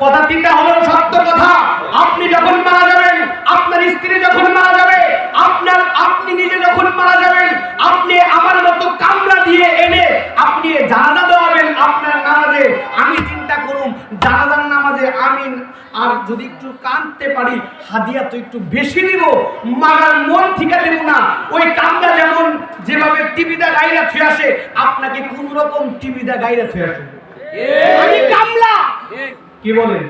কথাটিটা হলো সত্য কথা। আপনি যখন মারা যাবেন, আপনার স্ত্রী যখন মারা যাবে, আপনি নিজে যখন মারা যাবেন, আপনি আমার মতো কামরা দিয়ে এনে আপনি জানাজা দেওয়াবেন আপনার নামাজে। আমি চিন্তা করুন জানাজার নামাজে আমিন আর যদি একটু কাঁদতে পারি হাদিয়া তো একটু বেশি নিব, মারার মন ঠিকা দেব না। ওই কামরা যেমন যেভাবে টিভিতে গাইরা থুয়ে আসে, আপনাকে কোন রকম টিভিতে গাইরা থুয়ে আসে। আমি কামলা কি বলেন?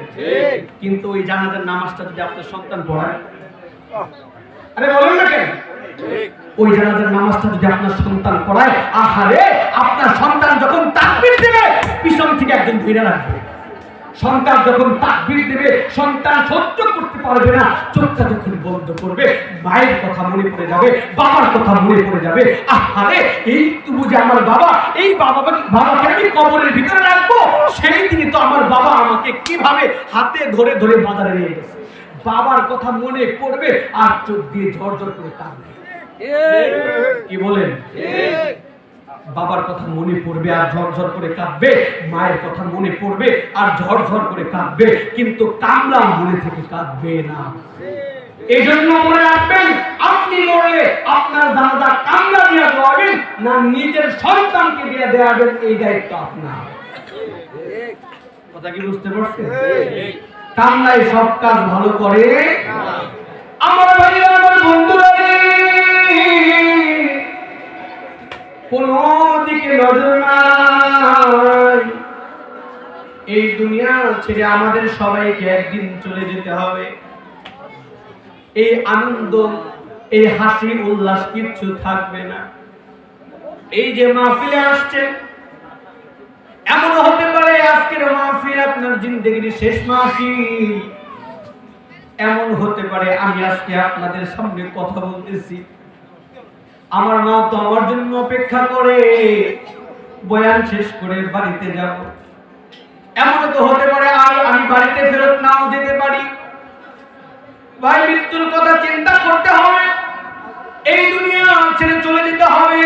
কিন্তু ওই জানাজার নামাজটা যদি আপনার সন্তান পড়ায়, আরে বলেন না কেন? ওই জানাজার নামাজটা যদি আপনার সন্তান পড়ায়, আহারে আপনার সন্তান যখন তাকবীর দেবে পিছন থেকে একজন ধরে রাখবে। সন্তান যখন তাকবীর দেবে সন্তান সহ্য করতে পারবে না, চোখটা যখন বন্ধ করবে মায়ের কথা মনে পড়ে যাবে, বাবার কথা মনে পড়ে যাবে। আহারে এই তো বুঝে আমার বাবা, এই বাবাকে আমি কবরের ভিতরে রাখবো। সেই দিনই তো আমার বাবা আমাকে কিভাবে হাতে ধরে ধরে বাজারে নিয়ে গেছে। বাবার কথা মনে পড়বে আর চোখ দিয়ে ঝরঝর করে কাঁদবে। কি বলেন? বাবার কথা মনে পড়বে আর ঝরঝর করে কাঁদবে, মায়ের কথা মনে পড়বে আর ঝরঝর করে কাঁদবে, কিন্তু কামলা মনে থেকে কাঁদবে না। এই জন্য মনে রাখবেন, আপনি মরলে আপনার জানাজা কামলা দিয়ে দেওয়াবেন না নিজের সন্তানকে দিয়ে দেওয়াবেন, এই দায়িত্ব আপনার। কথা কি বুঝতে পারছেন? কামলাই সব কাজ ভালো করে। আমার ভাইরা, আমার বন্ধুরা, কোন দিকে নজর নাই। এই দুনিয়া ছেড়ে আমাদের সবাইকে একদিন চলে যেতে হবে। এই আনন্দ, এই হাসি উল্লাস কিচ্ছু থাকবে না। এই যে মাহফিলে আসছেন, এমন হতে পারে আজকের মাহফিল আপনার জিন্দেগির শেষ মাহফিল। এমন হতে পারে আমি আজকে আপনাদের সামনে কথা বলতেছি, আমার মা তো আমার জন্য অপেক্ষা করে, বয়ান শেষ করে বাড়িতে যাব। এমন তো হতে পারে আর আমি বাড়িতে ফেরত নাও যেতে পারি। ভাই, মৃত্যুর কথা চিন্তা করতে হবে। এই দুনিয়া ছেড়ে চলে যেতে হবে।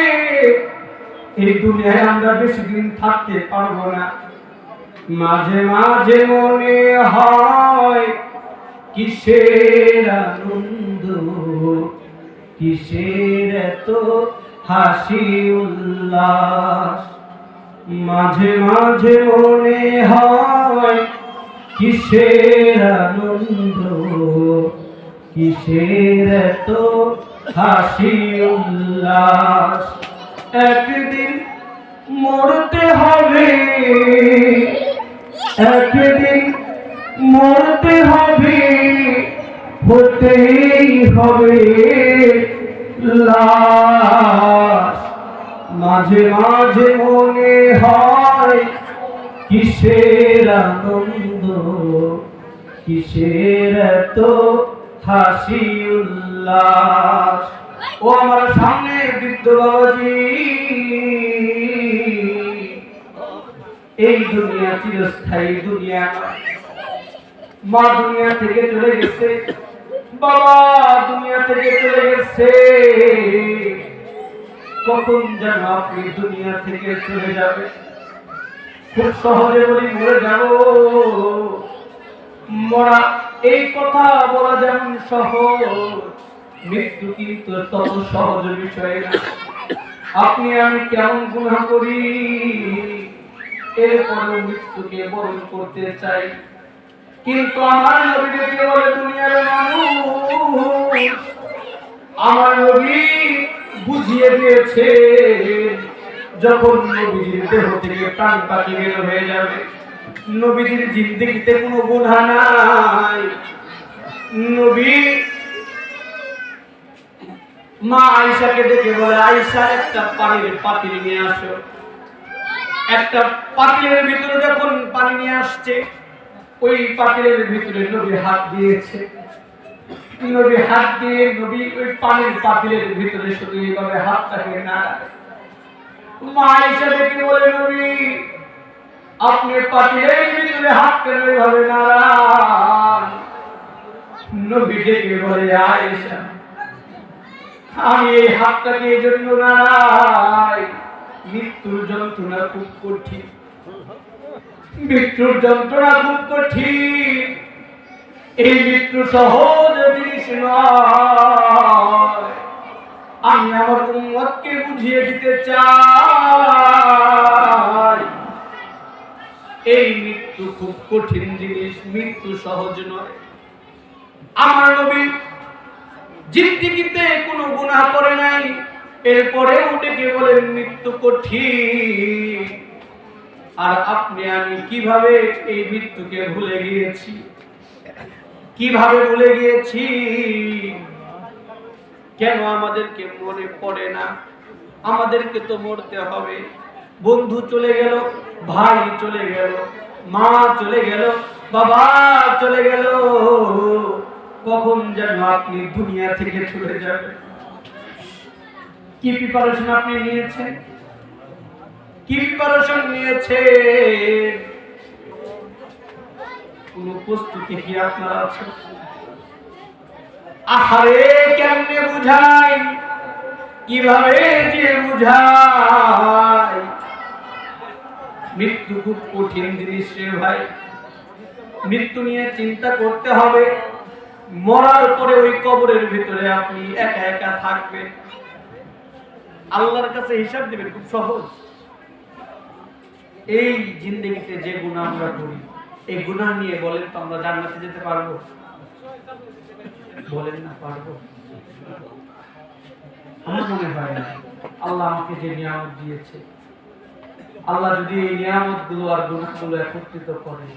এই দুনিয়ায় আমরা বেশি দিন থাকতে পারবো না। মাঝে মাঝে মনে হয় কিসের আনন্দ, কিসের এত হাসি উল্লাস। মাঝে মাঝে মনে হয় কিসের আনন্দ, কিসের এত হাসি উল্লাস। একদিন মরতে হবে, একদিন মরতে হবে, হতেই হবে লাশ। মাঝে মাঝে মনে হয় কিসের আনন্দ, কিসের এত হাসি উল্লাস। ও আমার সামনে বৃদ্ধ বাবাজি, এই দুনিয়া চিরস্থায়ী দুনিয়া। মা দুনিয়া থেকে চলে গেছে, বাবা দুনিয়া থেকে চলে গেছে। কখন যেন আপনি দুনিয়া থেকে চলে যাবে। খুব সহজে বলি মরে যাব। মরা এই কথা বলা যেমন সহজ, মৃত্যু কিন্তু তত সহজ বিষয় না। আপনি আমি কেমন গুনাহ করি, এরপরে মৃত্যুকে বরণ করতে চাই। কিন্তু আমার নবী দেখে বলে দুনিয়ার মানুষ, আমার নবী বুঝিয়ে দিয়েছে যখন নবীজির দেহ থেকে প্রাণ পাখি বের হয়ে যাবে, নবীজির জিন্দেগিতে কোনো গুনাহ নাই। নবী মা আয়েশাকে ডেকে বলে, আয়েশা একটা পানির পাতিল নিয়ে আসো। একটা পাতিলের ভিতরে যখন পানি নিয়ে আসছে, ওই পাতিলের ভিতরে নবী হাত দিয়েছে। নবী হাত দিয়ে নবী ওই পানির পাতিলের ভিতরে শুধু এইভাবে হাতটাকে নাড়ায়। মা আয়েশা ডেকে বলে, নবী আপনি পাতিলের ভিতরে হাত কেন এইভাবে নাড়ান? নবী ডেকে বলে, আয়েশা আমি এই হাতটাকে এই জন্য নাড়াই, মৃত্যুর যন্ত্রণা খুব কঠিন, মৃত্যুর যন্ত্রণা খুব কঠিন। এই মৃত্যু সহজ জিনিস নয়। আমি আমার উম্মতকে বুঝিয়ে দিতে চাই এই মৃত্যু খুব কঠিন জিনিস, মৃত্যু সহজ নয়। আমার নবী জিন্দেগিতে কোনো গুনাহ করে নাই, এরপরে উঠে বলেন মৃত্যু কঠিন। আর আপনি আমি কিভাবে এই মৃত্যুকে ভুলে গিয়েছি, কিভাবে ভুলে গিয়েছি। কেন আমাদেরকে মনে পড়ে না? আমাদেরকে তো মরতে হবে। বন্ধু চলে গেল, ভাই চলে গেল, মা চলে গেল, বাবা চলে গেল, কখন যেন আপনি দুনিয়া থেকে চলে যাবেন। কি প্রিপারেশন আপনি নিয়েছেন? কি প্রিপারেশন নিয়েছেন? কোন প্রস্তুতি কি আপনার আছে? আহারে কেমনে বুঝাই, কিভাবে যে বুঝাই। মৃত্যু খুব কঠিন জিনিস রে ভাই। মৃত্যু নিয়ে চিন্তা করতে হবে। মরার পরে ওই কবরের ভিতরে আপনি একা একা থাকবেন, আল্লাহর কাছে হিসাব দিবেন। খুব সহজ। এই জিন্দেগিতে যে গুনাহ আমরা করি, এই গুনাহ নিয়ে বলেন তো আমরা জান্নাতে যেতে পারবো? বলেন না পারবো? আমার মনে হয় না। আল্লাহ আমাকে যে নিয়ামত দিয়েছে, আল্লাহ যদি এই নিয়ামত গুলো আর গুনাহগুলো একত্রিত করে,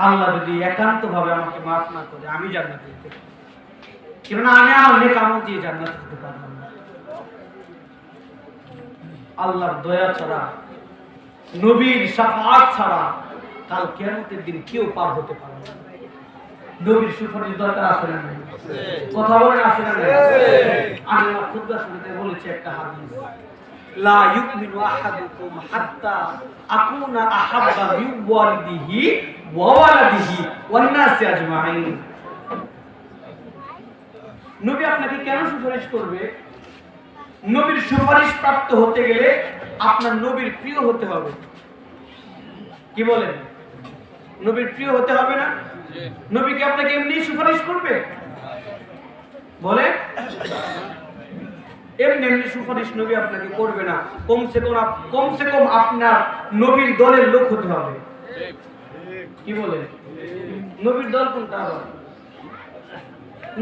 আল্লাহ যদি একান্ত ভাবে আমাকে মাফ না করে, আমি জান্নাতে যেতে পারবো। কেননা আমি আমার নেক আমল দিয়ে জান্নাতে যেতে পারবো না। আল্লাহর দয়া ছাড়া, নবীর শাফাআত ছাড়া কাল কিয়ামতের দিন কেউ পার হতে পারবে না। নবীর সুপারিশ দরকার আছে না? কথা বলেন আছে না? আমি আমার খুতবা শুরুতে বলেছি একটা হাদিস, লা ইউমিনু আহাদুকুম হাত্তা আকুনা আহাব্বা বিওয়ালিদিহি ওয়া ওয়ালাদিহি ওয়ান নাসি আজমাইন। নবী আপনাকে কেন সুপারিশ করবে? নবীর সুপারিশ প্রাপ্ত হতে গেলে আপনার নবীর প্রিয় হতে হবে। কি বলেন? নবীর প্রিয় হতে হবে না? নবীকে আপনাকে এমনি সুপারিশ করবে? বলে এমনি এমনি সুপারিশ নবী আপনাকে করবে না। কমসে কম আপনার নবীর দলের লোক হতে হবে। কি বলে? নবীর দল কোনটা?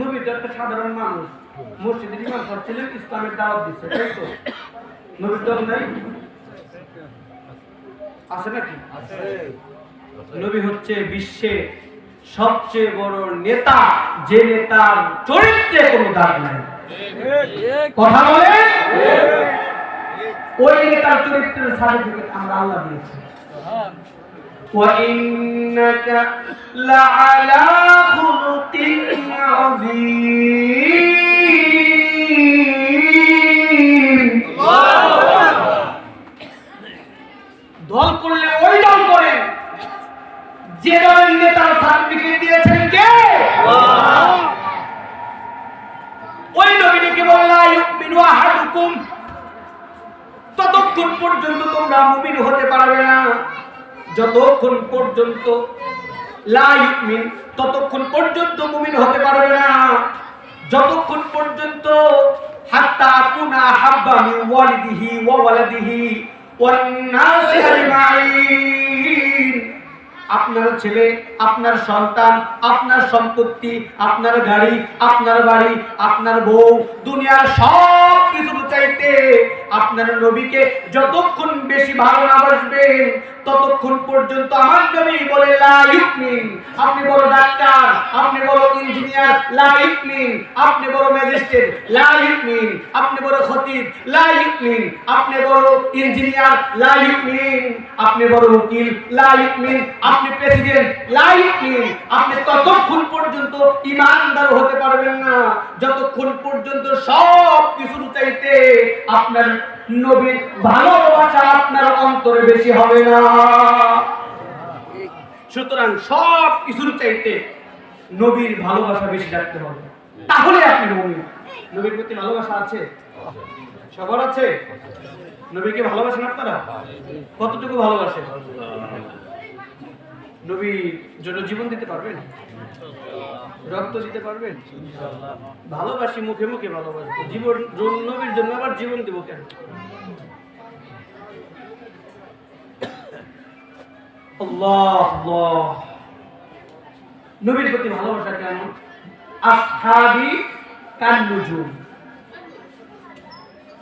নবী তো একটা সাধারণ মানুষ, মসজিদের ইমাম সাহেব ছিলেন, ইসলামের দাওয়াত দিচ্ছে, তাই তো? নবীর দল নাই? আছে নাকি? নবী হচ্ছে বিশ্বে সবচেয়ে বড় নেতা, যে নেতার চরিত্রে কোনো দাগ নাই। কথা বলে ওই নেতার চরিত্রের সার্টিফিকেট আমরা আল্লাহ দিয়েছি। وَإِنَّكَ لَعَلَى خُلُقٍ عَظِيمٍ। দল করলে ওই দল করে যে দলের নেতার সার্টিফিকেট দিয়েছেন কে? ওই নবীকে বললা ইউমিনু আহাদুকুম, ততক্ষণ পর্যন্ত তোমরা মুমিন হতে পারবে না যতক্ষণ পর্যন্ত লা ইউমিন, ততক্ষণ পর্যন্ত মুমিন হতে পারবে না যতক্ষণ পর্যন্ত হাত্তা আকুনা আহাব্বা মিন ওয়ালিদিহি ওয়া ওয়ালাদিহি ওয়ান নাসি আজমাইন। আপনার ছেলে, আপনার সন্তান, আপনার সম্পত্তি, আপনার গাড়ি, আপনার বাড়ি, আপনার বউ, দুনিয়ার সব কিছু চাইতে আপনার নবীকে যতক্ষণ বেশি ভালোবাসবেন ততক্ষণ পর্যন্ত আমার নবী বলে লা ইউমিন। আপনি বড় ডাক্তার, আপনি বড় ইঞ্জিনিয়ার, লা ইউমিন। আপনি বড় ম্যাজিস্ট্রেট, লা ইউমিন। আপনি বড় খতিব, লা ইউমিন। আপনি বড় ইঞ্জিনিয়ার, লা ইউমিন। আপনি বড় উকিল, লা ইউমিন। আপনি প্রেসিডেন্ট, লা ইউমিন। আপনি ততক্ষণ পর্যন্ত ঈমানদার হতে পারবেন না যতক্ষণ পর্যন্ত সব কিছু চাইতে আপনার নবীর ভালোবাসা আপনার অন্তরে বেশি হবে না। সুতরাং সব কিছুর চাইতে নবীর ভালোবাসা বেশি রাখতে হবে, তাহলে আপনি মুমিন। নবীর প্রতি ভালোবাসা আছে? সবার আছে? নবীকে ভালোবাসেন আপনারা? কতটুকু ভালোবাসেন? নবীর জন্য জীবন দিতে পারবেন? রক্ত দিতে পারবেন? ভালোবাসি, মুখে মুখে ভালোবাসবো, জীবন নবীর জন্য আবার জীবন দেব কেন? আল্লাহ আল্লাহ, নবীর প্রতি ভালোবাসা কেমন? আসহাবি কান নুজুম,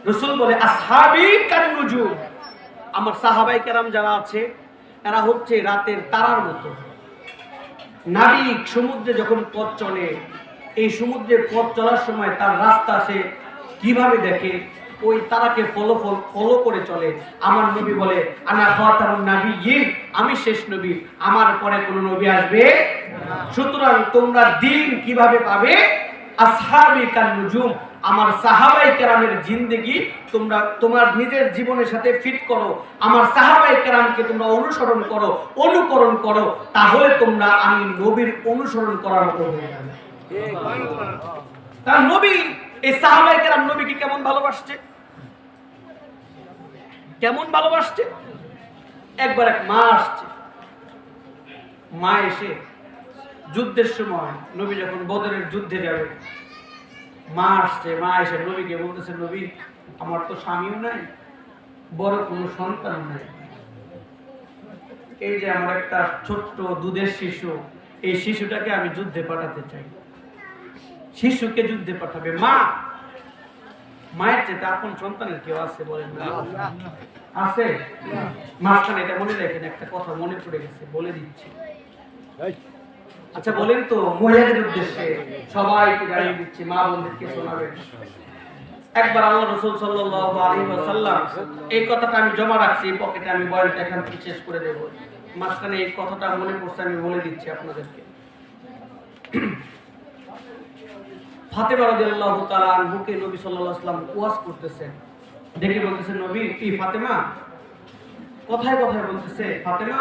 রাসূল বলে আসহাবি কান নুজুম, আমার সাহাবায়ে কেরাম যারা আছে এরা হচ্ছে রাতের তারার মতো। নাবিক সমুদ্রে যখন পথ চলে, এই সমুদ্রে পথ চলার সময় তার রাস্তা সে কিভাবে দেখে, ওই তারাকে ফলো করে চলে। আমার নবী বলে আনা খাতামুন নাবিয়্যিন, আমি শেষ নবী, আমার পরে কোন নবী আসবে না। সুতরাং তোমরা দিন কিভাবে পাবে? আসহাবি কান নুজুম, আমার সাহাবায়ে কেরামের জিন্দেগি তোমরা তোমার নিজের জীবনের সাথে ফিট করো, আমার সাহাবায়ে কেরামকে তোমরা অনুসরণ করো, অনুকরণ করো, তাহলে তোমরা আমি নবীর অনুসরণ করার মতো হয়ে যাবে। তার নবী, এই সাহাবায়ে কেরাম নবীকে কেমন ভালোবাসছে, কেমন ভালোবাসছে। একবার এক মা আসছে, মা এসে যুদ্ধের সময় নবী যখন বদরের যুদ্ধে যাবে, মা আসছে, মা এসে নবীকে বলতেছে, নবী আমার তো স্বামীও নাই, বড় কোনো সন্তান নাই, এই যে আমার একটা ছোট্ট দুধের শিশু, এই শিশুটাকে আমি যুদ্ধে পাঠাতে চাই। শিশুকে যুদ্ধে পাঠাবে মা, মায়ের চেয়ে আপন সন্তানের কেউ আছে বলেন না? আছে? মাঝখানে এটা মনে রাখেন, একটা কথা মনে পড়ে গেছে, বলে দিচ্ছি। আচ্ছা বলেন তো, মহিলাদের উদ্দেশ্যে সবাইকে জানিয়ে দিচ্ছি, মা বোনদেরকে শোনাবেন। একবার আল্লাহ রাসূল সাল্লাল্লাহু আলাইহি ওয়াসাল্লাম, এই কথাটা আমি জমা রাখছি পকেটে, আমি বয়ানটা এখান থেকে শেষ করে দেব, মাঝখানে এই কথাটা মনে পড়ছে, আমি বলে দিচ্ছি আপনাদেরকে। ফাতেমা রাদিয়াল্লাহু তাআলা আনহুকে নবী সাল্লাল্লাহু আলাইহি ওয়াসাল্লাম ওয়াজ করতেছেন, দেখে বলতেছেন, নবী কি ফাতেমা, কথায় কথায় বলতেছে, ফাতেমা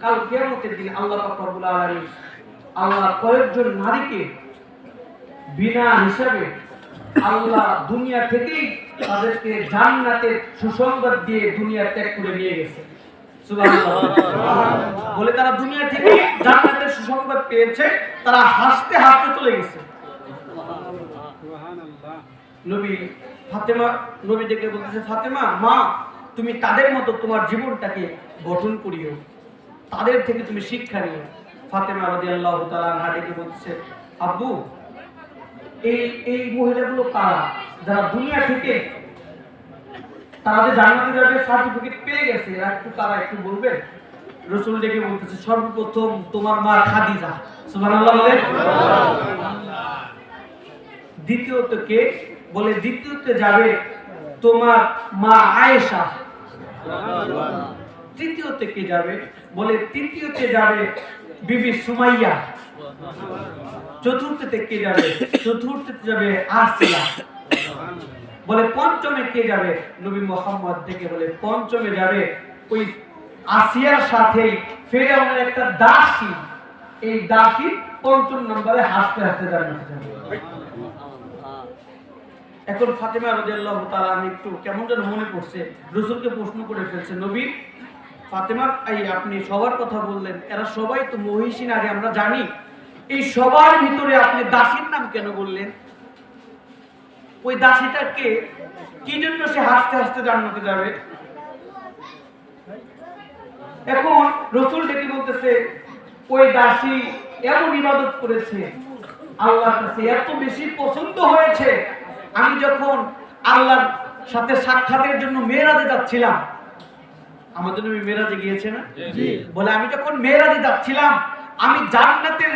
কাল কিয়ামতের দিন আল্লাহ পাক রব্বুল আলামিন আল্লাহ কয়েকজন নারীকে বিনা হিসাবে আল্লাহ দুনিয়া থেকেই তাদেরকে জান্নাতের সুসংবাদ দিয়ে দুনিয়া ত্যাগ করে নিয়ে গেছে। সুবহানাল্লাহ। বলে তারা দুনিয়া থেকে জান্নাতের সুসংবাদ পেয়েছে, তারা হাসতে হাসতে চলে গেছে। নবী ফাতেমা, নবী দেখে বলতেছে, ফাতেমা মা, তুমি তাদের মতো তোমার জীবনটাকে গঠন করিও, তাদের থেকে তুমি শিক্ষা নিও। ফাতেমা রাদিয়াল্লাহু তাআলা আনহা ডেকে বলতেছে, আব্বু এই মহিলাগুলো কারা, যারা দুনিয়া থেকে তারা যে জান্নাতে যাবে সার্টিফিকেট পেয়ে গেছে, এরা একটু কারা, একটু বলবেন? রাসূল ডেকে বলতেছে, সর্বপ্রথম তোমার মা খাদিজা, সুবহানাল্লাহ বলে। দ্বিতীয়ত কে? বলে দ্বিতীয়তে যাবে তোমার মা আয়েশা। তৃতীয়তে কে যাবে? বলে তৃতীয়তে যাবে বিবি সুমাইয়া। চতুর্থতে কে যাবে? চতুর্থতে যাবে আসিয়া। বলে পঞ্চমে কে যাবে? নবী মুহাম্মদ থেকে বলে পঞ্চমে যাবে ওই আসিয়ার সাথেই ফেরাউনের একটা দাসী, এই দাসী পঞ্চম নম্বরে হাসতে হাসতে জান্নাতে যাবে। এখন ফাতেমা রাদিয়াল্লাহু তাআলা একটু কেমন যেন মনে পড়ছে, রাসূলকে প্রশ্ন করে ফেলছে, নবী ফাতেমা এই আপনি সবার কথা বললেন, এরা সবাই তো মহিষী নারী, আমরা জানি, এই সবার ভিতরে আপনি দাসীর নাম কেন বললেন? ওই দাসীটাকে কি জন্য সে হাসতে হাসতে জান্নাতে যাবে? এখন রাসূল ডেকে বলতেছে, ওই দাসী এমন ইবাদত করেছে, আল্লাহর কাছে এত বেশি পছন্দ হয়েছে, আমি যখন আল্লাহর সাথে সাক্ষাতের জন্য মেরাজে যাচ্ছিলাম, আমাদের নবী মেরাজে গিয়েছে না? বলে আমি যখন মেরাজে যাচ্ছিলাম, আমি জান্নাতের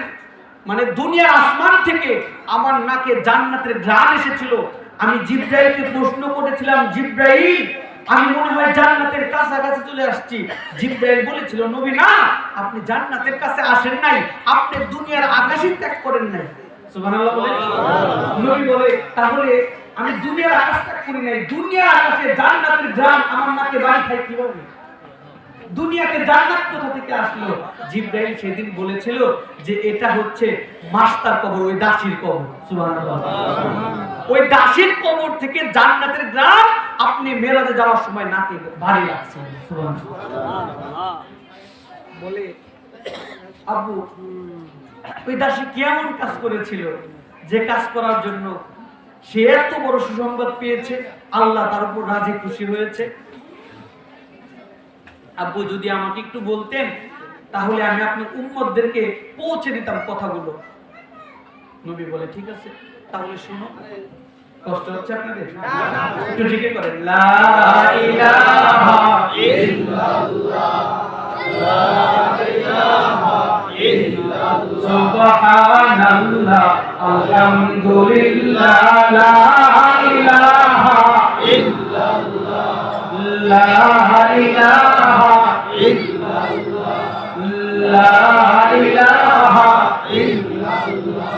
মানে দুনিয়ার আসমান থেকে আমার নাকে জান্নাতের ঘ্রাণ এসেছিল। আমি জিবরাইলকে প্রশ্ন করেছিলাম, জিবরাইল আমি মনে হয় জান্নাতের কাছাকাছি চলে আসছি। জিবরাইল বলেছিল, নবী না, আপনি জান্নাতের কাছে আসেন নাই, আপনি দুনিয়ার আকাশই ত্যাগ করেন নাই। সুবহানাল্লাহ বলে। নবী বলে, তাহলে আমি দুনিয়ার আকাশ ত্যাগ করি নাই, দুনিয়ার আকাশে জান্নাতের ঘ্রাণ আমার নাকে বাড়ি খায় কিভাবে? দুনিয়াতে জান্নাত কোথা থেকে আসলো? জিবরাইল সেদিন বলেছিল যে এটা হচ্ছে মাস্টার কবর, ওই দাসীর কবর। সুবহানাল্লাহ। ওই দাসীর কবর থেকে জান্নাতের ঘ্রাণ আপনি মেরাজে যাওয়ার সময় নাকে ভারী লাগছে। সুবহানাল্লাহ। বলে আব্বু ওই দাসী কেমন কাজ করেছিল যে কাজ করার জন্য সে এত বড় সুসংবাদ পেয়েছে, আল্লাহ তার উপর রাজি খুশি হয়েছে? আব্বু যদি আমাকে একটু বলতেন তাহলে আমি আপনার উম্মতদেরকে পৌঁছে দিতাম কথাগুলো। নবী বলে ঠিক আছে তাহলে শোনো। কষ্ট হচ্ছে আপনাদের? একটু জিকির করেন, লা ইলাহা ইল্লাল্লাহ, লা ইলাহা ইল্লাল্লাহ, সুবহানাল্লাহ, আলহামদুলিল্লাহ, লা ইলাহা ইল্লাল্লাহ, লা ইলাহা ইল্লাল্লাহ, লা ইলাহা ইল্লাল্লাহ।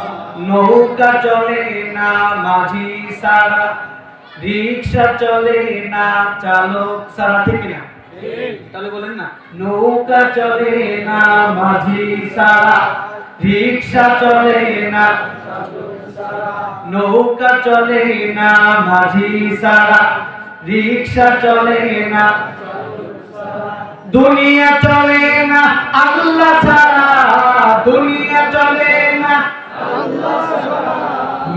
নৌকা চলে না মাঝি ছাড়া, রিক্সা চলে না চালক ছাড়া, ঠিক না? তাহলে বলেন না, নৌকা চলে না মাঝি ছাড়া, রিক্সা চলে না, নৌকা চলে না মাঝি ছাড়া, রিক্সা চলে না, দুনিয়া চলে না আল্লাহ ছাড়া, দুনিয়া চলে না আল্লাহ ছাড়া,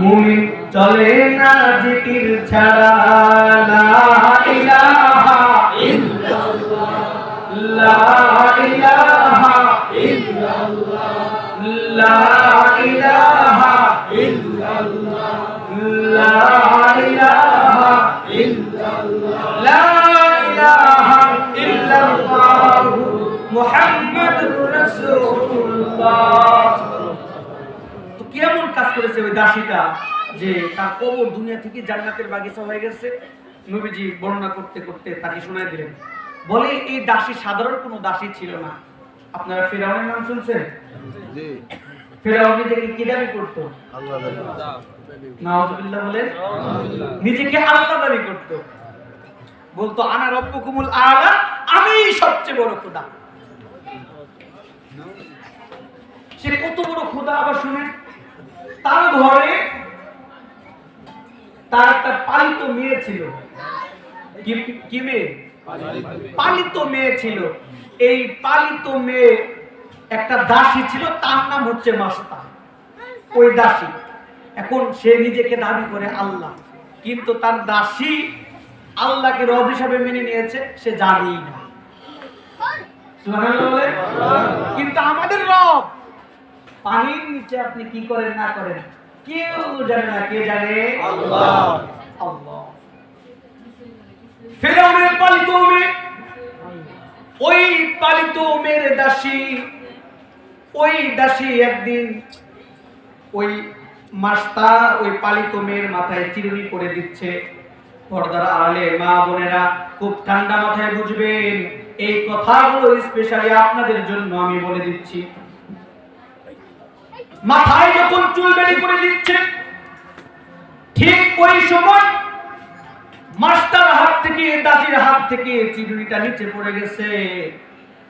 মুমিন চলে না জিকির ছাড়া, লা ইলাহা ইল্লাল্লাহ, লা ইলাহা ইল্লাল্লাহ, লা ইলাহা ইল্লাল্লাহ, লা ইলাহা ইল্লাল্লাহ, লা ইলাহা ইল্লাল্লাহ, মুহাম্মাদুর রাসূলুল্লাহ। তো কেমন কাজ করেছে ওই দাসীটা যে তার কবর দুনিয়া থেকে জান্নাতের বাগিচা হয়ে গেছে? নবীজি বর্ণনা করতে করতে তাকে শোনায় দিলেন। বলে এই দাসী সাধারণ কোনো দাসী ছিল না। আপনারা ফিরআউনের নাম শুনছেন? জি। ফিরআউন নিজেকে কি দাবি করত? আল্লাহ দাবি। নাউযুবিল্লাহ বলেন। নিজেকে আল্লাহ দাবি করত, বলতো আনা রব্বুকুমুল আলা, আমি সবচেয়ে বড় খোদা। সে কত বড় খোদা আবার শুনেন, তার ঘরে তার একটা পালিত মেয়ে ছিল। কি মেয়ে? পালিত মেয়ে ছিল। এই পালিত মেয়ে একটা দাসী ছিল, তার নাম হচ্ছে মাস্তা। ওই দাসী এখন সে নিজেকে দাবি করে আল্লাহ, কিন্তু তার দাসী আল্লাহকে রব হিসাবে মেনে নিয়েছে, সে জানেই না। সুবহানাল্লাহ। কিন্তু আমাদের রব পানির নিচে আপনি কি করেন না করেন কেউ জানে না। কে জানে? আল্লাহ। আল্লাহ। ফিরআউনের পালিত মেয়ে, ওই পালিত মেয়ের দাসী, ওই দাসী একদিন ওই মাস্তা ওই পালিত মেয়ের মাথায় চিরুনি করে দিচ্ছে। পর্দার আড়ালে মা বোনেরা খুব ঠান্ডা মাথায় বুঝবেন, এই কথাগুলো স্পেশালি আপনাদের জন্য আমি বলে দিচ্ছি। মাথায় যখন চুলবেলি করে দিচ্ছে, ঠিক ওই সময় মাস্টার হাত থেকে, দাসীর হাত থেকে চিরুনিটা নিচে পড়ে গেছে।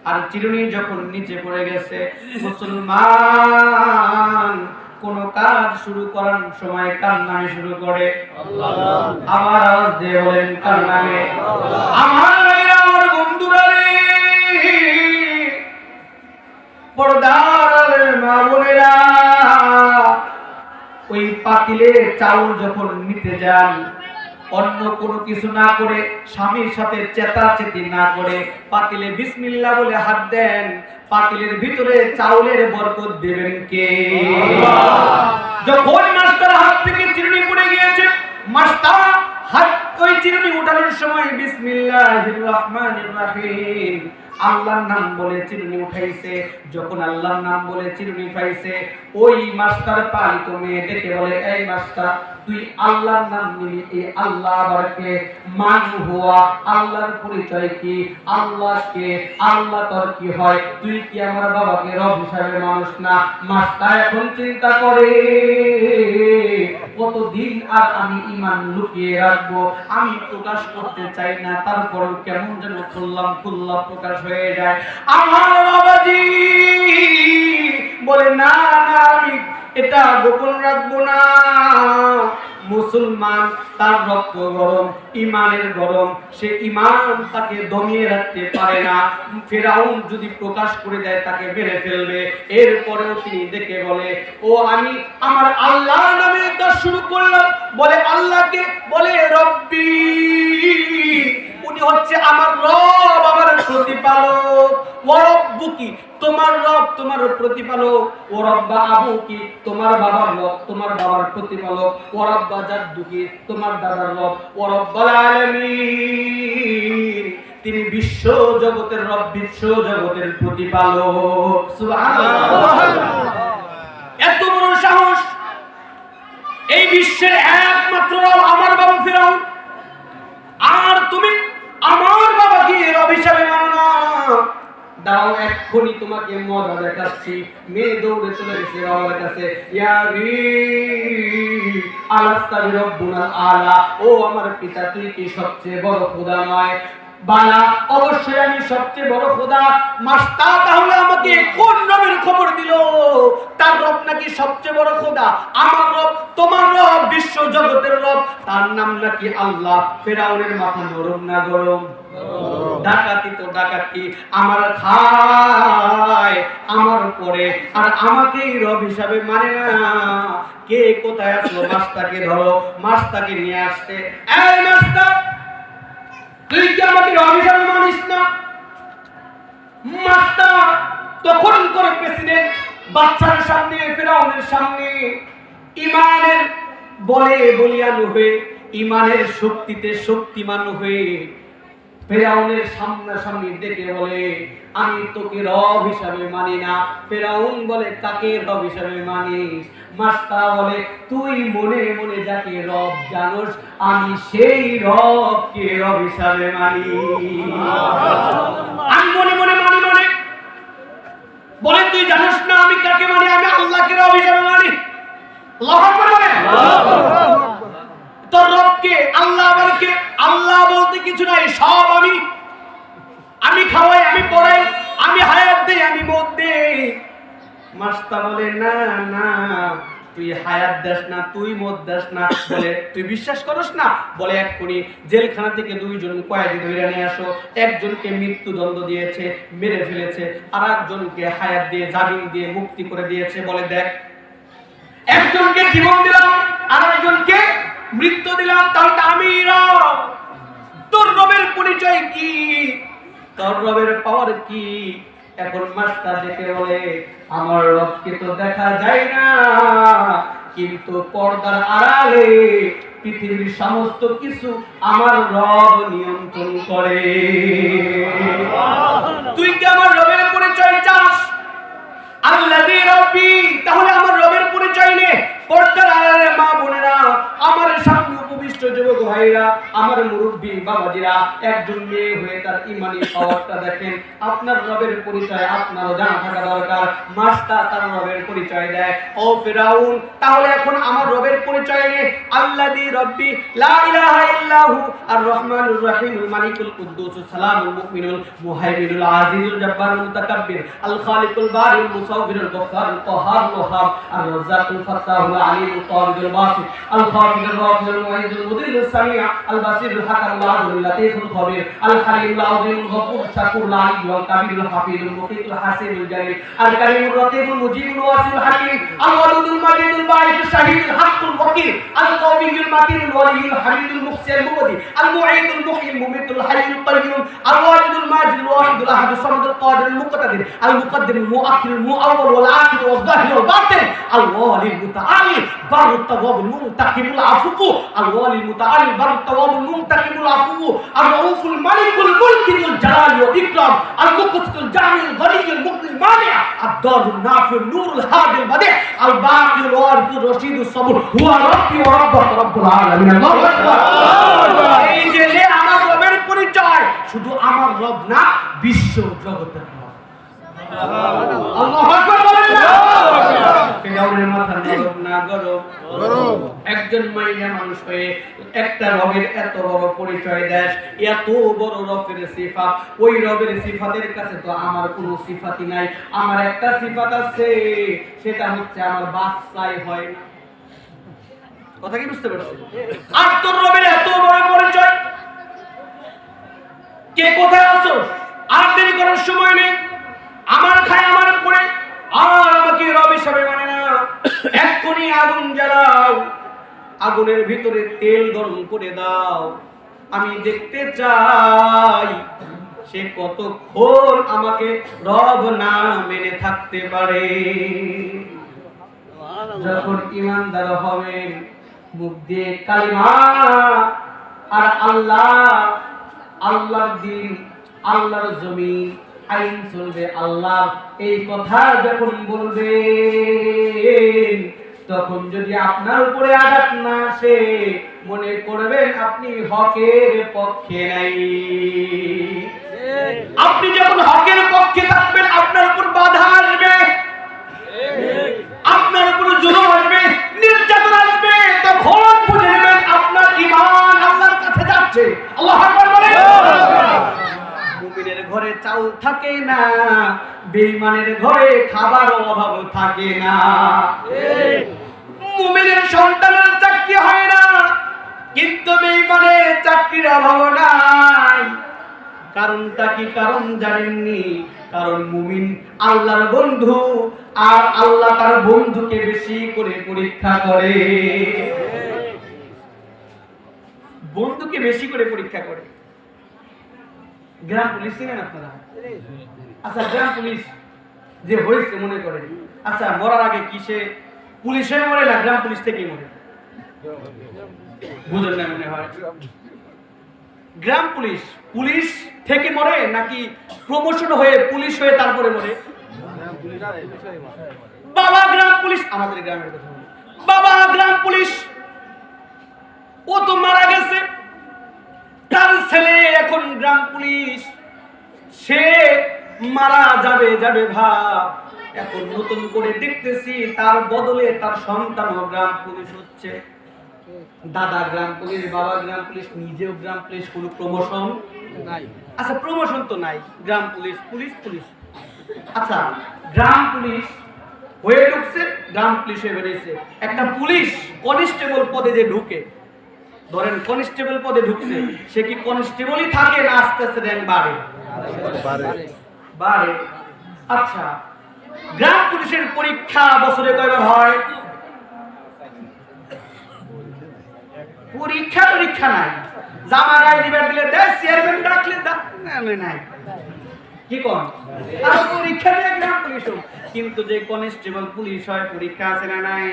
আর চিরুনি যখন নিচে পড়ে গেছে, মুসলমান কোন কাজ শুরু করার সময় কার নামে শুরু করে? আল্লাহ। আমার আওয়াজ দিয়ে বলেন কার নামে? আমার ভাইরা, আমার বন্ধুরা রে, পর্দার মা বোনেরা, ওই পাতিলে চাউল যখন নিতে যান, অন্য কোনো কিছু না করে, স্বামীর সাথে চেতাচেতি না করে পাতিলে বিসমিল্লাহ বলে হাত দেন, পাতিলের ভিতরে চাউলের বরকত দেবেন কে? আল্লাহ। যখন মাস্টার হাত থেকে চিরুনি পড়ে গিয়েছে, মাস্টার হাত ওই চিরুনি উঠানোর সময় বিসমিল্লাহির রহমানির রহিম আল্লাহর নাম বলে চিরুনি উঠাইছে। যখন আল্লাহর নাম বলে চিরুনি উঠাইছে, ওই মাস্টার পালিত মেয়ে ডেকে বলে, এই মাস্টার, তুই আল্লাহর নাম নিলি, এই আল্লাহ আবার কে? মান হুয়া, আল্লাহর পরিচয় কি? আল্লাহ কে? আল্লাহ তোর কি হয়? তুই কি আমার বাবাকে রব হিসাবে মানুষ না? মাস্টার এখন চিন্তা করে, কতদিন আর আমি ঈমান লুকিয়ে রাখবো? আমি প্রকাশ করতে চাই না, তারপরেও কেমন যেন খুল্লা প্রকাশ হয়ে যায়। আমার বাবাজি বলে, না না, আমি এটা গোপন রাখবো না। মুসলমান, তার রক্ত গরম, ইমানের গরম, সে ইমান তাকে দমিয়ে রাখতে পারে না। ফেরাউন যদি প্রকাশ করে দেয় তাকে মেরে ফেলবে। এরপরেও তিনি দেখে বলে, ও আমি আমার আল্লাহ নামে কাজ শুরু করলাম। বলে আল্লাহকে, বলে রব্বি, উনি হচ্ছে আমার রব, আমার প্রতিপালক। ওয়ারব্বুকি, তোমার রব, তোমার প্রতিপালক। ওয়ারব্বা আবুকি, তোমার বাবার রব, তোমার বাবার প্রতিপালক। ওয়ারব্বা জাদ্দুকি, তোমার দাদার রব। ওয়ারব্বাল আলামিন, তিনি বিশ্ব জগতের রব, বিশ্ব জগতের প্রতিপালক। সুবহানাল্লাহ। এত বড় সাহস! এই বিশ্বের একমাত্র রব আমার বাবা ফিরাউন, আর তুমি আমার বাবাকে রব হিসাবে মানো না। দাও এক্ষুনি তোমাকে মজা দেখাচ্ছি। মেয়ে দৌড়ে চলে গেছে বাবার কাছে। আলাস্তাবি রব্বুনা আলা, ও আমার পিতা, তুই কি সবচেয়ে বড় খোদা নয়? বালা, অবশ্যই আমি সবচেয়ে বড় খোদা। মাস্তা তাহলে আমাকে কোন রবের খবর দিল? তার রব নাকি সবচেয়ে বড় খোদা। আমার রব, তোমার রব, বিশ্ব জগতের রব, তার নাম নাকি আল্লাহ। ফেরাউনের মাথা নরম না গরম? ডাকাতি তো ডাকাতি, আমার খায়, আমার পরে, আর আমাকেই রব হিসাবে মানে না। কে কোথায় আসলো? মাস্তাকে ধরো। মাস্তাকে নিয়ে আসতে, এই মাস্তা, তুই কি আমাকে রব হিসাবে মানিস না? মাস্তা তখন করে প্রেসিডেন্ট বাচ্চার সামনে, ফেরাউনের সামনে ইমানের বলে বলিয়ান হয়ে, ইমানের শক্তিতে শক্তিমান হয়ে ফেরাউনের সামনাসামনি ডেকে বলে, আমি তোকে রব হিসাবে মানি না। ফেরাউন বলে, কাকে রব হিসাবে মানিস? মাস্তা বলে, তুই মনে মনে যাকে রব জানোস, আমি সেই রবকে রব হিসাবে মানি। আমি মনে মনে মানি মানে? বলে, তুই জানোস না আমি কাকে মানি? আমি আল্লাহকে রব হিসাবে মানি। আল্লাহু আকবার বলেন। তোর রবকে, আল্লাহ বলকে, আল্লাহ বলতে কিছু নাই, সব আমি। আমি খাওয়াই, আমি পড়াই, আমি হায়াত দেই, আমি মত দেই। মাস্তা বলে, না না, তুই হায়াত দেস না, তুই মত দেস না। বলে, তুই বিশ্বাস করস না? বলে, এক্ষুনি জেলখানা থেকে দুইজন কয়েদি ধরে নিয়ে আসো। একজনকে মৃত্যুদণ্ড দিয়েছে, মেরে ফেলেছে, আর একজনকে হায়াত দিয়ে, জামিন দিয়ে মুক্তি করে দিয়েছে। বলে, দেখ, একজনকে জীবন দিলাম, আর একজনকে মৃত্যু দিলাম, তাহলে আমি রব। তোর রবের পরিচয় কি? তোর রবের পাওয়ার কি? এখন মাস্টার দেখে বলে, আমার রবকে তো দেখা যায় না, কিন্তু পর্দার আড়ালে পৃথিবীর সমস্ত কিছু আমার রব নিয়ন্ত্রণ করে। তুই কি আমার রবের পরিচয় চাস? আল্লাযী রব্বি, তাহলে আমার রবের পরিচয় নে। পর্দার আড়ালে মা বোনেরা, আমার সামনে উপবিষ্ট যুবক ভাইরা, আমার মুরব্বী বাবাজিরা, একজন মেয়ে হয়ে তার ইমানি পাওয়ারটা দেখেন। আপনার রবের পরিচয় আপনারও জানা থাকা দরকার। মাস্তা তার রবের পরিচয় দেয়। ও ফিরাউন, তাহলে এখন আমার রবের পরিচয় নে। আল্লাযী রব্বি লা ইলাহা ইল্লাহু আর রহমানুর রহিমুল মালিকুল কুদ্দুসুস সালামুল মুমিনুল মুহাইমিনুল আজিজুল জাব্বারুল মুতাকাব্বির আল খালিকুল বারিউল মুসাওবিরুল গফফারুল কাহ্হারুল ওয়াহাব আর রাজ্জাকুল ফাত্তাহুল আলিমুল কাবিদুল বাসিত আল খাফিদুর রাফিউল মুঈদুল মুদিরুস সামিআ আল বাসিরুল হাকামুল আদুল লাতীফুল খবীর আল হালিমুল আযীমুল গফুর শাকুরুল আলিমুল কাবিরুল হাফিজুল মুকিতুল হাসিবুল জালিল আল কারীমুর রকিবুল মুজিবুল ওয়াসিল হাকিম আল ওয়াদুদুল মাজিদুল বাঈদুল শাহীদুল হাক্কুল ওয়াকিল আল কাওমিয়ুল মাতিনুল ওয়ালিয়ুল হামিদুল মুহসিনুল মুবদি আল মুঈদুল মুহয়িল মুমিতুল হাইয়ুল কাইয়্যুম আল ওয়াজিদুল মাজিদুল ওয়াহিদুল আহাদুস সামাদুল কাদিরুল মুকতাদির আল মুকদ্দিমুল মুআখিরুল মুআওয়াল ওয়াল আখির ওয়াল যাহির ওয়াল বাতিন আল ওয়ালিল মুতাআলি বারুত তাওয়াবুল মুনতাকিমুল আফু আল ওয়ালিল মুতাআলি বারুত তাওয়াবুল মুনতাকিমুল আফু আর রাউফুল মালিকুল মুলকিল জালাল ওয়াল ইকরাম আল মুকসিতুল জামিল গনিয়ুল মুকরিল মানি আদ-দারুন নাফিউন নূরুল হাদিল বাদি আল বাকিল ওয়ারিসুর রশিদুস সাবুর হুয়া রাব্বি ওয়া রাব্বুকা রাব্বুল আলামিন। আল্লাহু আকবার। এই যে আমার রবের পরিচয়, শুধু আমার রব না, বিশ্ব জগতের রব। আল্লাহু আকবার বলেন না? ফিরাউনের মাথা নরম না গরম? একজন মাইয়া মানুষ হয়ে একটা রবের এত বড় পরিচয় দেশ, এত বড় রবের সিফাত, ওই রবের সিফাতের কাছে তো আমার কোনো সিফাতই নাই। আমার একটা সিফাত আছে, সেটা হচ্ছে আমার বাচ্চাই হয় না। কথা কি বুঝতে পারছেন? আর তোর রবের এত বড় পরিচয়, কে কোথায় আছো? আর দেরি করার সময় নেই। আমার খায় আমার পড়ে আর আমাকে রব হিসাবে মানে না। এক্ষুনি আগুন জ্বালাও, আগুনের ভিতরে তেল গরম করে দাও। আমি দেখতে চাই সে কতক্ষণ আমাকে রব না মেনে থাকতে পারে। যখন ঈমানদার হবেন, মুখ দিয়ে কালিমা আর আল্লাহ, আল্লাহর দ্বীন, আল্লাহর জমিন, আইন চলবে আল্লাহ, এই কথা যখন বলবেন, তখন যদি আপনার উপরে আঘাত না আসে, মনে করবেন আপনি হকের পক্ষে নাই। আপনি যখন হকের পক্ষে থাকবেন, আপনার উপর বাধা আসবে, আপনার উপর জুলুম আসবে, নির্যাতন আসবে, তখন বুঝে নেবেন আপনার ঈমান আল্লাহর কাছে যাচ্ছে। আল্লাহু আকবার বলেন। মুমিনের ঘরে চাউল থাকে না, বেঈমানের ঘরে খাবারও অভাব থাকে না। মুমিনের সন্তানের চাকরি হয় না, কিন্তু বেঈমানের চাকরির অভাব নাই। কারণটা কি? কারণ জানেননি? কারণ মুমিন আল্লাহর বন্ধু, আর আল্লাহ তার বন্ধুকে বেশি করে পরীক্ষা করে। বন্ধুকে বেশি করে পরীক্ষা করে। গ্রাম পুলিশ চিনেন আপনারা? আচ্ছা, গ্রাম পুলিশ যে হয়েছে মনে করেন, আচ্ছা মরার আগে কি সে পুলিশ হয়ে মরে না গ্রাম পুলিশ থেকেই মরে? বুঝেন না মনে হয়? গ্রাম পুলিশ পুলিশ থেকে মরে নাকি প্রমোশন হয়ে পুলিশ হয়ে তারপরে মরে? বাবা গ্রাম পুলিশ, আমাদের গ্রামের কথা বলি, বাবা গ্রাম পুলিশ, ও তো মারা গেছে, তার ছেলে এখন গ্রাম পুলিশ, সে মারা যাবে যাবে ভাব, এখন নতুন করে দেখতেছি তার বদলে তার সন্তানও গ্রাম পুলিশ হচ্ছে। দাদা গ্রাম পুলিশ, বাবা গ্রাম পুলিশ, নিজেও গ্রাম পুলিশ, কোনো প্রমোশন নাই। আচ্ছা প্রমোশন তো নাই, গ্রাম পুলিশ পুলিশ পুলিশ। আচ্ছা গ্রাম পুলিশ হয়ে ঢুকছে, গ্রাম পুলিশ হয়ে বেরিয়েছে। একটা পুলিশ কনস্টেবল পদে যে ঢুকে, ধরেন কনস্টেবল পদে ঢুকছে, সে কি কনস্টেবলই থাকে না আস্তে আস্তে র্যাঙ্ক বাড়ে? বাড়ে। আচ্ছা গ্রাম পুলিশের পরীক্ষা বছরে কয়বার হয়? পরীক্ষা পরীক্ষা নাই, জামা গায়ে দিবার দিলে দেয়, চেয়ারম্যান ডাকলে নাই, কি কোন আর পরীক্ষা দিয়ে গ্রাম পুলিশ। কিন্তু যে কনস্টেবল পুলিশ হয় পরীক্ষা আছে না নাই?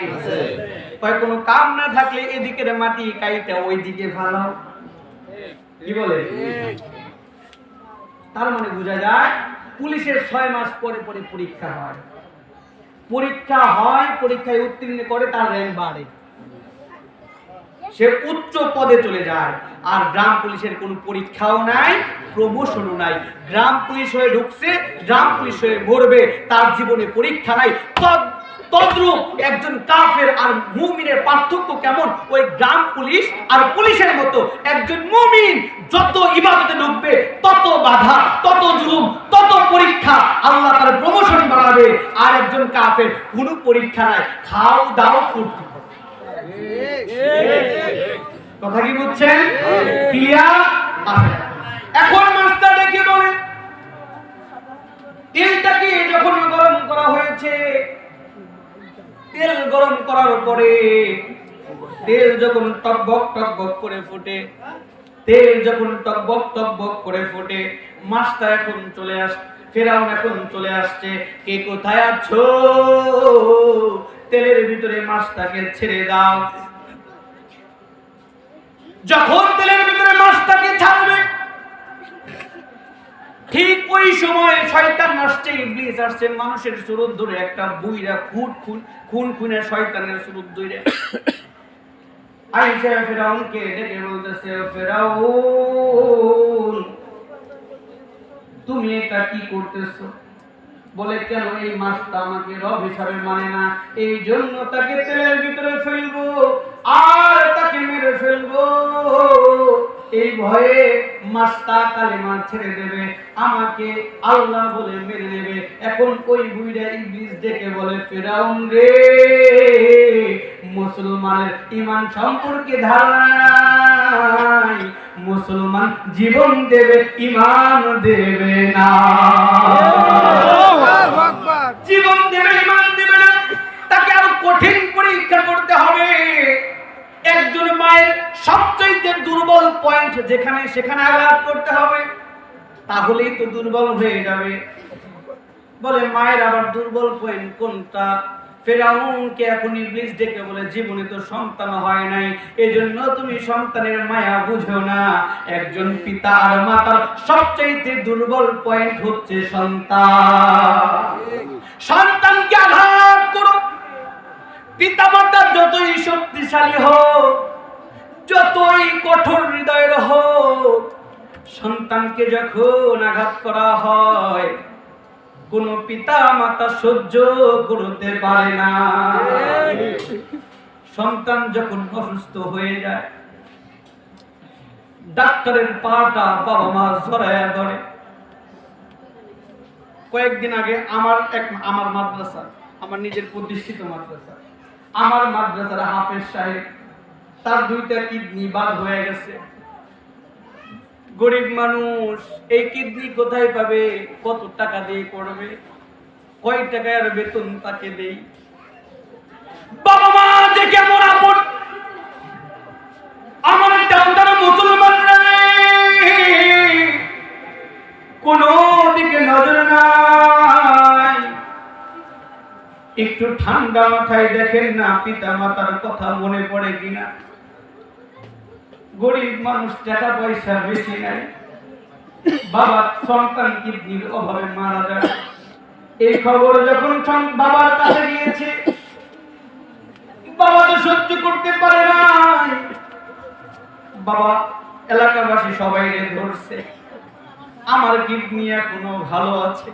কয় কোনো কাম না থাকলে এদিকের মাটি কাইটা ওইদিকে ফালাও, কি বলে? তার মানে বোঝা যায় পুলিশের 6 মাস পরে পরে পরীক্ষা হয়, পরীক্ষা হয়, পরীক্ষায় উত্তীর্ণ করে তার র্যাঙ্ক বাড়ে, সে উচ্চ পদে চলে যায়। আর গ্রাম পুলিশের কোনো পরীক্ষাও নাই, প্রমোশনও নাই, গ্রাম পুলিশ হয়ে ঢুকছে, গ্রাম পুলিশ হয়ে মরবে, তার জীবনে পরীক্ষা নাই। তদ্রূপ একজন কাফের আর মুমিনের পার্থক্য কেমন? ওই গ্রাম পুলিশ আর পুলিশের মতো একজন মুমিন যত ইবাদতে ঢুকবে তত বাধা, তত জুলুম, তত পরীক্ষা, আল্লাহ তার প্রমোশন বাড়াবে। আর একজন কাফের কোনো পরীক্ষা নাই, খাও দাও ফুর্তি। কথা কি বুঝছেন? ক্লিয়ার? এখন মাস্টার ডেকে বলে, তেলটাকে যখন গরম করা হয়েছে, তেল গরম করার পরে তেল যখন টকবক টকবক করে ফুটে, তেল যখন টকবক টকবক করে ফুটে, মাছটা এখন চলে আসছে, ফেরাউন এখন চলে আসছে, কে কোথায় আছো? তেলের ভিতরে মাছটাকে ছেড়ে দাও। যখন তেলের ভিতরে মাছটাকে ছাড়বে, ঠিক ওই সময় শয়তান আসছে, ইবলিস আসছে, মানুষের সুরত ধরে একটা বুইরা খুন শয়তানের সুরত ধরে আইসা ফেরাউনকে ডেকে বলতেছে, ফেরাউন তুমি এটা কি করতেছো? বলে কেন? এই মাছটা আমাকে রব হিসাবে মানে না, এই জন্য তাকে তেলের ভিতরে ফেলবো আর তাকে মেরে ফেলবো। এই ভয়ে মাস্তা কালেমা ছেড়ে দেবে, আমাকে আল্লাহ বলে মেনে নেবে। এখন ওই বুইড়া ইবলিস ডেকে বলে, ফিরাউন রে, মুসলমানের ঈমান সম্পর্কে ধারণা নাই, মুসলমান জীবন দেবে, ঈমান দেবে না। জীবন দেবে, ঈমান দেবে না, তাকে আরো কঠিন পরীক্ষা করতে হবে। একজন মায়ের সবচেয়ে দুর্বল পয়েন্ট যেখানে সেখানে আঘাত করতে হবে, তাহলেই তো দুর্বল হয়ে যাবে। বলে মায়ের আবার দুর্বল পয়েন্ট কোনটা? ফিরআউনকে এখন ইবলিস ডেকে বলে, জীবনে তো সন্তান হয় নাই, এজন্য তুমি সন্তানের মায়া বুঝো না। একজন পিতা আর মাতার সবচেয়ে দুর্বল পয়েন্ট হচ্ছে সন্তান। সন্তানকে আঘাত করো। পিতা মাতা যতই শক্তিশালী হোক, যতই কঠোর হৃদয়ের হোক, সন্তানকে যখন আঘাত করা হয়, কোন পিতা মাতা সহ্য করতে পারে না। সন্তান যখন অসুস্থ হয়ে যায়, ডাক্তারের পাটা বাবা মা জড়ায়া ধরে। কয়েকদিন আগে আমার মাদ্রাসা, আমার নিজের প্রতিষ্ঠিত মাদ্রাসা, আমার মাদ্রাসার হাফেজ সাহেব, তার 2টা কিডনি বাদ হয়ে গেছে। গরিব মানুষ, এই কিডনি কোথায় পাবে? কত টাকা দিয়ে করবে? কয় টাকার বেতন তাকে দেই? বাবা মা যে কেমন আপন, আমার টাউটার মুসলমান কোন দিকে নজর নাই। একটু ঠান্ডা মাথায় দেখেন না পিতা মাতার কথা মনে পড়ে কিনা। গরিব মানুষ, টাকা পয়সা বেশি নাই, বাবা সন্তান কিডনির অভাবে মারা যায়। এই খবর যখন বাবার কাছে গিয়েছে, বাবা তো সহ্য করতে পারে নাই। বাবা এলাকাবাসী সবাই ধরছে, আমার কিডনি এখনো ভালো আছে,